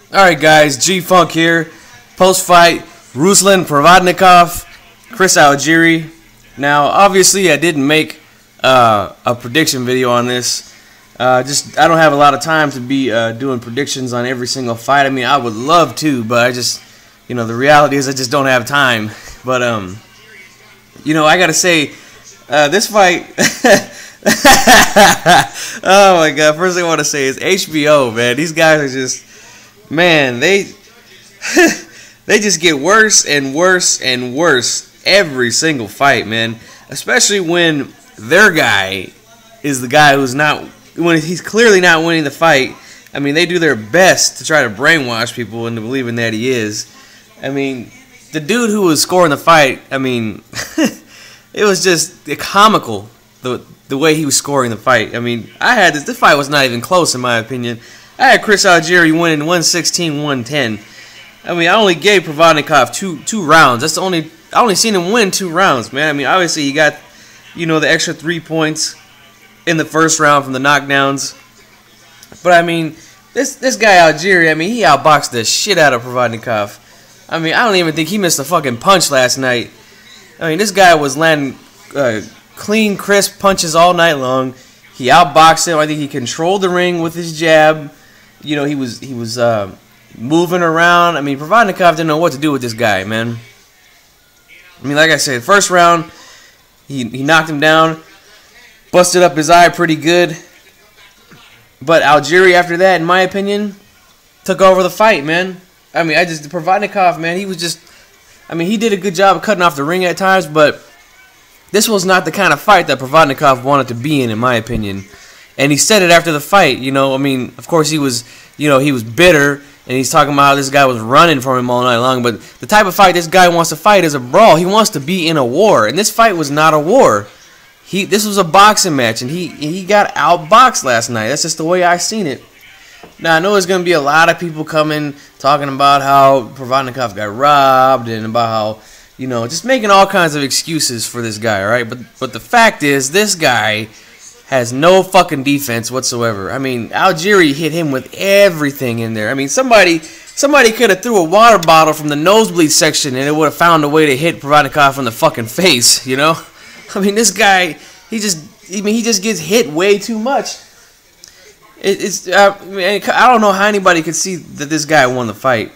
Alright guys, G-Funk here. Post-fight, Ruslan Provodnikov, Chris Algieri. Now, obviously I didn't make a prediction video on this. I don't have a lot of time to be doing predictions on every single fight. I mean, I would love to, but the reality is I just don't have time. But, I gotta say, this fight... Oh my god, first thing I want to say is HBO, man. These guys are just... Man, they just get worse and worse and worse every single fight, man. Especially when their guy is the guy who's not, when he's clearly not winning the fight. I mean, they do their best to try to brainwash people into believing that he is. I mean, the dude who was scoring the fight, I mean, it was just comical the way he was scoring the fight. I mean, this fight was not even close in my opinion. I had Chris Algieri winning 116-110. I mean, I only gave Provodnikov two rounds. I only seen him win 2 rounds, man. I mean, obviously he got, the extra 3 points in the first round from the knockdowns. But I mean, this guy Algieri, I mean, he outboxed the shit out of Provodnikov. I mean, I don't even think he missed a fucking punch last night. I mean, this guy was landing clean, crisp punches all night long. He outboxed him. I think he controlled the ring with his jab. He was moving around. I mean, Provodnikov didn't know what to do with this guy, man. I mean, like I said, first round, he knocked him down, busted up his eye pretty good. But Algieri, after that, in my opinion, took over the fight, man. I mean, Provodnikov, man, he did a good job of cutting off the ring at times, but this was not the kind of fight that Provodnikov wanted to be in my opinion. And he said it after the fight, I mean, of course he was bitter, and he's talking about how this guy was running from him all night long, but the type of fight this guy wants to fight is a brawl. He wants to be in a war, and this fight was not a war. This was a boxing match, and he got outboxed last night. That's just the way I seen it. Now, I know there's going to be a lot of people coming talking about how Provodnikov got robbed and about how, just making all kinds of excuses for this guy, all right? But the fact is, this guy has no fucking defense whatsoever. I mean, Algieri hit him with everything in there. I mean, somebody could have threw a water bottle from the nosebleed section and it would have found a way to hit Provodnikov in the fucking face, I mean, this guy, he just gets hit way too much. I don't know how anybody could see that this guy won the fight.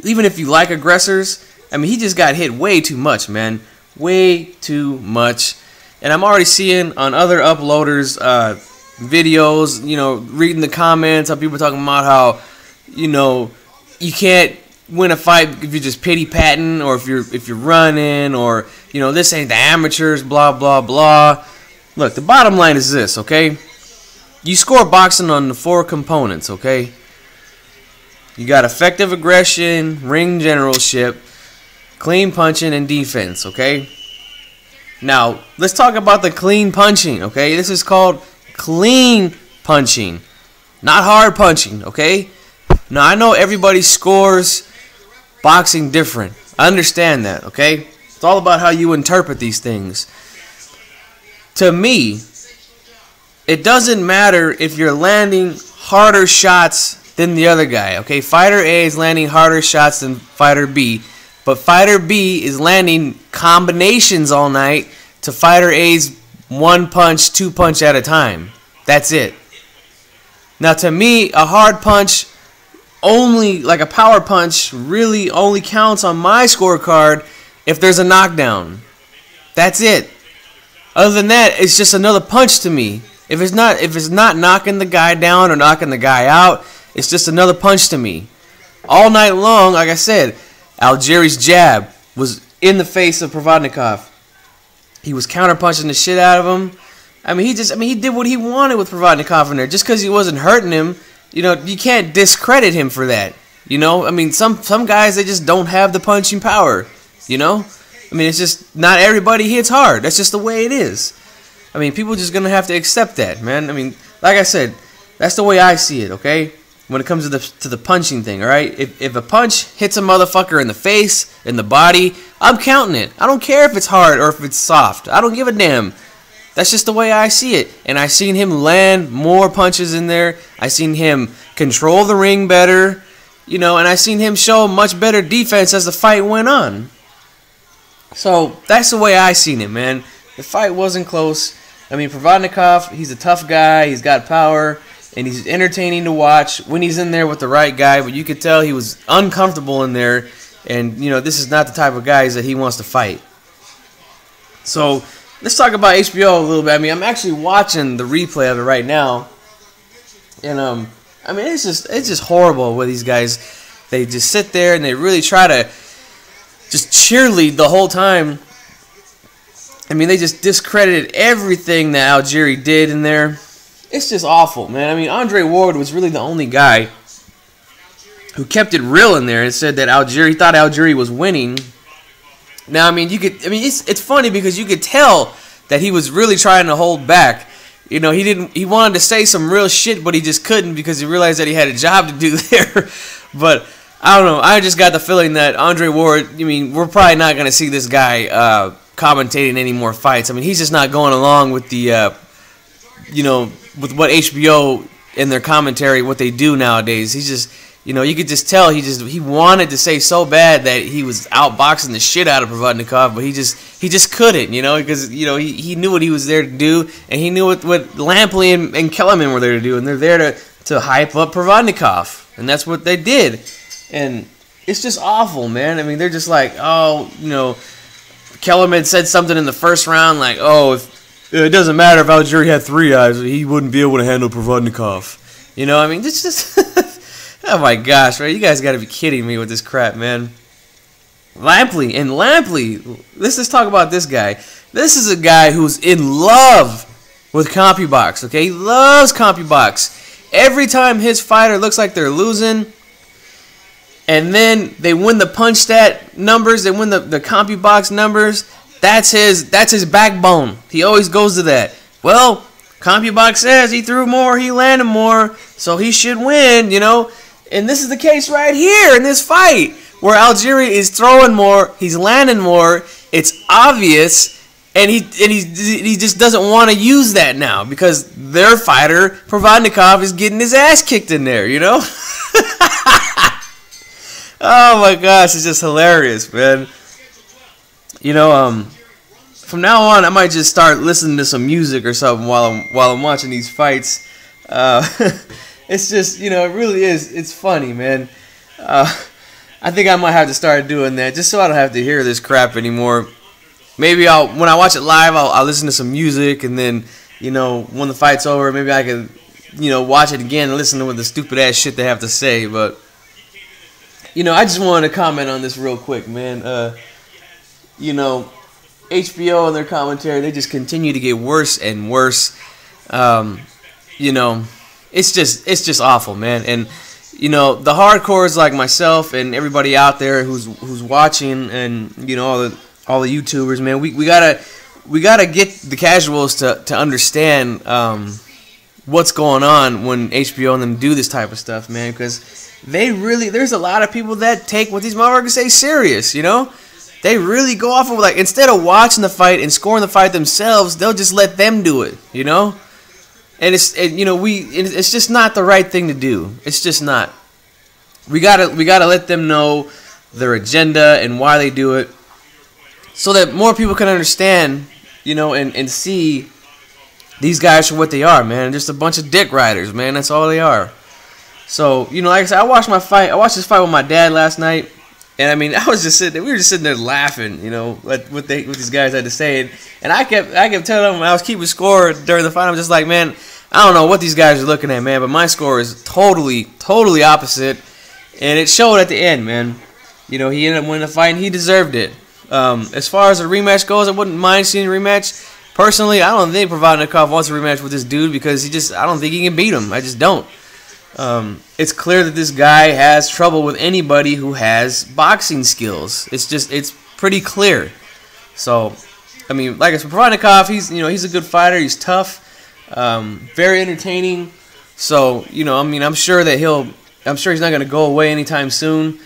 Even if you like aggressors, I mean, he just got hit way too much, man. Way too much. And I'm already seeing on other uploaders videos, reading the comments, how people are talking about how, you can't win a fight if you're just pity-patting or if you're running or, this ain't the amateurs, blah, blah, blah. Look, the bottom line is this, okay? You score boxing on the 4 components, okay? You got effective aggression, ring generalship, clean punching, and defense, okay? Now, let's talk about the clean punching, okay? This is called clean punching, not hard punching, okay? Now, I know everybody scores boxing different. I understand that, okay? It's all about how you interpret these things. To me, it doesn't matter if you're landing harder shots than the other guy, okay? Fighter A is landing harder shots than Fighter B. But Fighter B is landing combinations all night to Fighter A's 1 punch, 2 punch at a time. That's it. Now, to me, a hard punch, only like a power punch, really only counts on my scorecard if there's a knockdown. That's it. Other than that, it's just another punch to me. If it's not knocking the guy down or knocking the guy out, it's just another punch to me. All night long, like I said, Algieri's jab was in the face of Provodnikov. He was counterpunching the shit out of him. I mean, he did what he wanted with Provodnikov in there. Just because he wasn't hurting him, you can't discredit him for that. I mean, some guys, they just don't have the punching power, I mean, it's just not everybody hits hard. That's just the way it is. I mean, people are just going to have to accept that, man. I mean, like I said, that's the way I see it, okay? When it comes to the punching thing, alright? If a punch hits a motherfucker in the face, in the body, I'm counting it. I don't care if it's hard or if it's soft. I don't give a damn. That's just the way I see it. And I seen him land more punches in there. I seen him control the ring better. and I seen him show much better defense as the fight went on. So that's the way I seen it, man. The fight wasn't close. I mean, Provodnikov, he's a tough guy. He's got power, and he's entertaining to watch when he's in there with the right guy. But you could tell he was uncomfortable in there, and this is not the type of guys that he wants to fight. So let's talk about HBO a little bit. I mean, I'm actually watching the replay of it right now, and I mean, it's just horrible with these guys. They just sit there and they really try to just cheerlead the whole time. I mean, they just discredited everything that Algieri did in there. It's just awful, man. I mean, Andre Ward was really the only guy who kept it real in there and said that he thought Algieri was winning. Now, I mean, it's funny because you could tell that he was really trying to hold back. He wanted to say some real shit, but he just couldn't because he realized that he had a job to do there. But I don't know. I just got the feeling that Andre Ward, we're probably not going to see this guy commentating any more fights. I mean, he's just not going along with the, with what HBO and their commentary, what they do nowadays. He's just, you could just tell he wanted to say so bad that he was outboxing the shit out of Provodnikov, but he just couldn't, because he knew what he was there to do, and he knew what Lampley and Kellerman were there to do, and they're there to hype up Provodnikov, and that's what they did, and it's just awful, man. I mean, they're just like, oh, Kellerman said something in the first round, like, oh, if it doesn't matter if Algieri had 3 eyes, he wouldn't be able to handle Provodnikov. I mean, it's just. Oh my gosh, right? You guys got to be kidding me with this crap, man. Lampley, let's talk about this guy. This is a guy who's in love with CompuBox, okay? He loves CompuBox. Every time his fighter looks like they're losing, and then they win the punch stat numbers, they win the CompuBox numbers, that's his backbone. He always goes to that. Well, CompuBox says he threw more, he landed more, so he should win, And this is the case right here in this fight, where Algieri is throwing more, he's landing more. It's obvious, and he just doesn't want to use that now because their fighter Provodnikov is getting his ass kicked in there. Oh my gosh, it's just hilarious, man. From now on, I might just start listening to some music or something while I'm watching these fights. It's just, it really is. It's funny, man. I think I might have to start doing that just so I don't have to hear this crap anymore. Maybe when I watch it live, I'll listen to some music, and then, when the fight's over, maybe I can, watch it again and listen to what the stupid ass shit they have to say. But, I just wanted to comment on this real quick, man. HBO and their commentary, they just continue to get worse and worse. It's just awful, man. And the hardcores like myself and everybody out there who's watching, and all the YouTubers, man, we gotta get the casuals to understand what's going on when HBO and them do this type of stuff, man, because there's a lot of people that take what these motherfuckers say serious, They really go off of, like, instead of watching the fight and scoring the fight themselves, they'll just let them do it, And it's just not the right thing to do. It's just not. We gotta let them know their agenda and why they do it, so that more people can understand, and see these guys for what they are, man. Just a bunch of dick riders, man. That's all they are. So, like I said, I watched this fight with my dad last night. And I mean, we were just sitting there laughing, what these guys had to say, and I kept telling them, I was keeping score during the fight. I'm just like, man, I don't know what these guys are looking at, man, but my score is totally opposite, and it showed at the end, man. He ended up winning the fight, and he deserved it. As far as a rematch goes, I wouldn't mind seeing a rematch. Personally, I don't think Provodnikov wants a rematch with this dude because I don't think he can beat him. I just don't. It's clear that this guy has trouble with anybody who has boxing skills. It's pretty clear. So, I mean, like I said, Provodnikov, he's a good fighter. He's tough, very entertaining. So, I'm sure he's not going to go away anytime soon.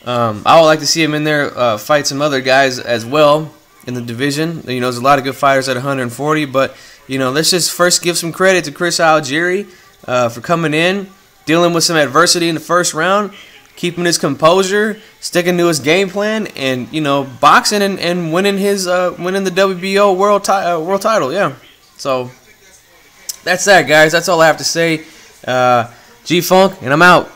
I would like to see him in there fight some other guys as well in the division. There's a lot of good fighters at 140, but let's just first give some credit to Chris Algieri for coming in, dealing with some adversity in the first round, keeping his composure, sticking to his game plan, and boxing and winning winning the WBO world title. Yeah. So that's that, guys. That's all I have to say. G Funk, and I'm out.